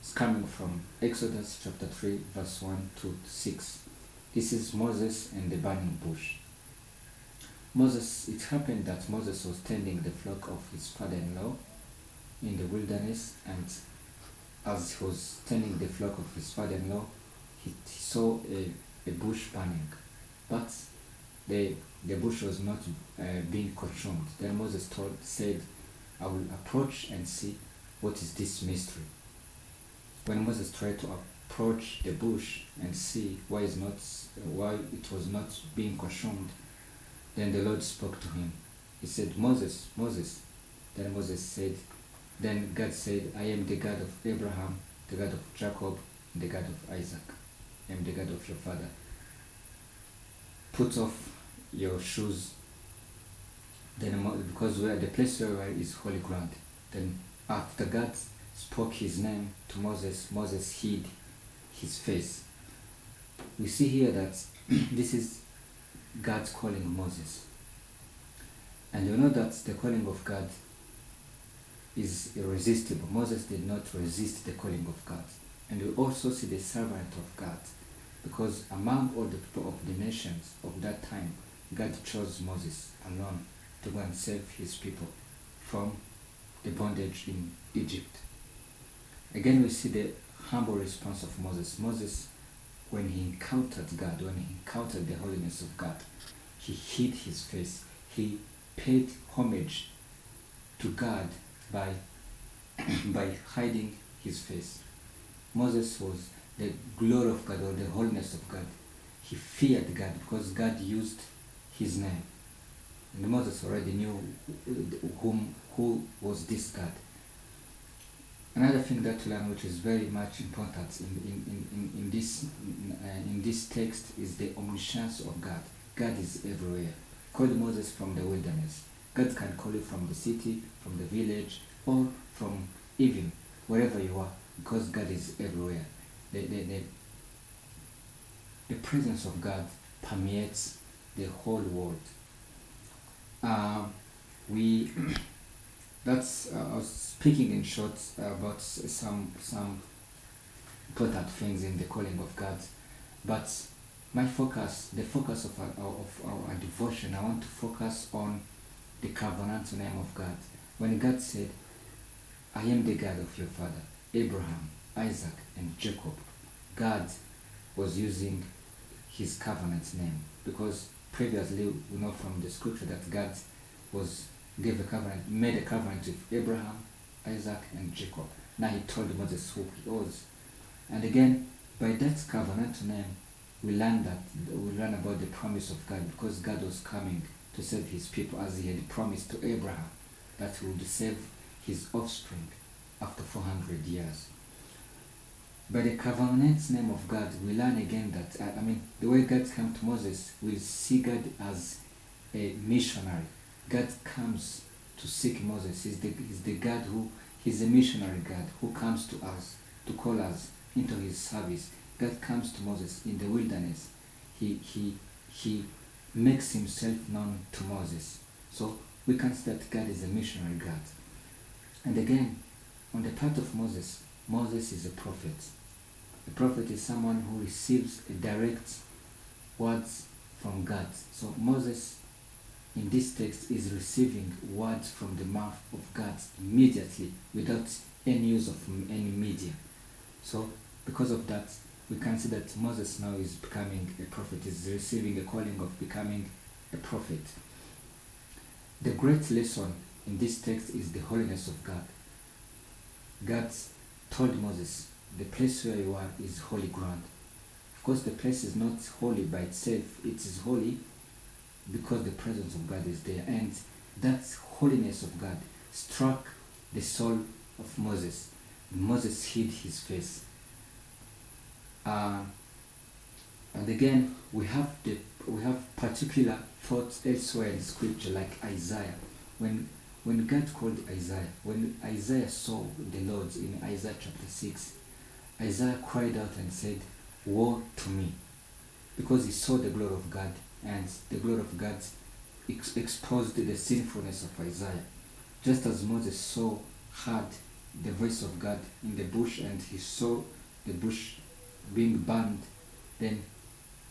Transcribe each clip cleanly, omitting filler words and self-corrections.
It's coming from Exodus chapter 3, verse 1 to 6. This is Moses and the burning bush. It happened that Moses was tending the flock of his father-in-law in the wilderness, and as he was tending the flock of his father-in-law, he saw a bush burning, but the bush was not being consumed. Then Moses said, I will approach and see what is this mystery. When Moses tried to approach the bush and see why it was not being consumed, then the Lord spoke to him. He said, Moses, Moses. Then God said, I am the God of Abraham, the God of Jacob, the God of Isaac. I am the God of your father. Put off your shoes. Then, because the place where we are is holy ground. Then after God spoke his name to Moses, Moses hid his face. We see here that this is God's calling Moses. And you know that the calling of God is irresistible. Moses did not resist the calling of God. And we also see the servant of God, because among all the people of the nations of that time, God chose Moses alone to go and save his people from the bondage in Egypt. Again, we see the humble response of Moses. Moses, when he encountered God, when he encountered the holiness of God, he hid his face. He paid homage to God by hiding his face. Moses was the glory of God, or the holiness of God. He feared God because God used his name. And Moses already knew who was this God. Another thing that to learn, which is very much important in this text, is the omniscience of God. God is everywhere. Called Moses from the wilderness. God can call you from the city, from the village, or from even wherever you are, because God is everywhere. The presence of God permeates the whole world. I was speaking in short about some important things in the calling of God, but the focus of our devotion, I want to focus on the covenant name of God. When God said, I am the God of your father, Abraham, Isaac, and Jacob, God was using his covenant name, because previously we know from the scripture that God made a covenant with Abraham, Isaac, and Jacob. Now he told Moses who he was. And again, by that covenant name, we learn about the promise of God, because God was coming to save his people, as he had promised to Abraham that he would save his offspring after 400 years. By the covenant name of God, we learn again that, the way God came to Moses, we see God as a missionary. God comes to seek Moses. He's a missionary God who comes to us, to call us into his service. God comes to Moses in the wilderness. He makes himself known to Moses. So we can see that God is a missionary God. And again, on the part of Moses is a prophet. A prophet is someone who receives a direct words from God. So Moses, in this text, is receiving words from the mouth of God immediately, without any use of any media. So because of that, we can see that Moses now is becoming a prophet, is receiving a calling of becoming a prophet. The great lesson in this text is the holiness of God. God told Moses, the place where you are is holy ground. Of course, the place is not holy by itself. It is holy because the presence of God is there. And that holiness of God struck the soul of Moses. Moses hid his face. And again, we have particular thoughts elsewhere in scripture, like Isaiah. When God called Isaiah, when Isaiah saw the Lord in Isaiah chapter 6, Isaiah cried out and said, woe to me, because he saw the glory of God, and the glory of God exposed the sinfulness of Isaiah. Just as Moses heard the voice of God in the bush, and he saw the bush being burned. Then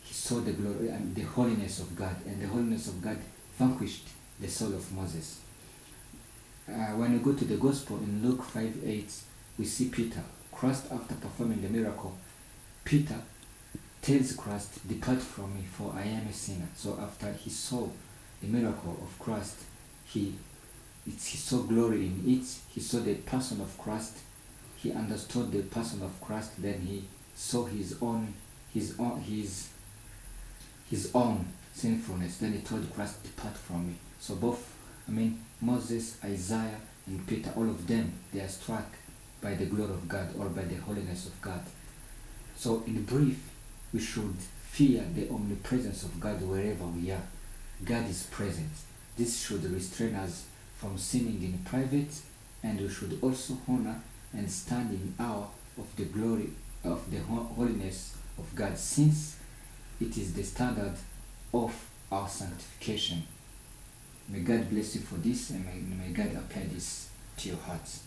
he saw the glory and the holiness of God, and the holiness of God vanquished the soul of Moses. When we go to the gospel in Luke 5:8, we see Peter. Christ, after performing the miracle, Peter tells Christ, "Depart from me, for I am a sinner." So after he saw the miracle of Christ, he saw glory in it. He saw the person of Christ. He understood the person of Christ. Then he saw his own sinfulness. Then he told Christ, "Depart from me." So Moses, Isaiah, and Peter, all of them, they are struck by the glory of God or by the holiness of God. So in brief, we should fear the omnipresence of God wherever we are. God is present. This should restrain us from sinning in private, and we should also honor and stand in awe of the glory of the holiness of God, since it is the standard of our sanctification. May God bless you for this, and may God apply this to your hearts.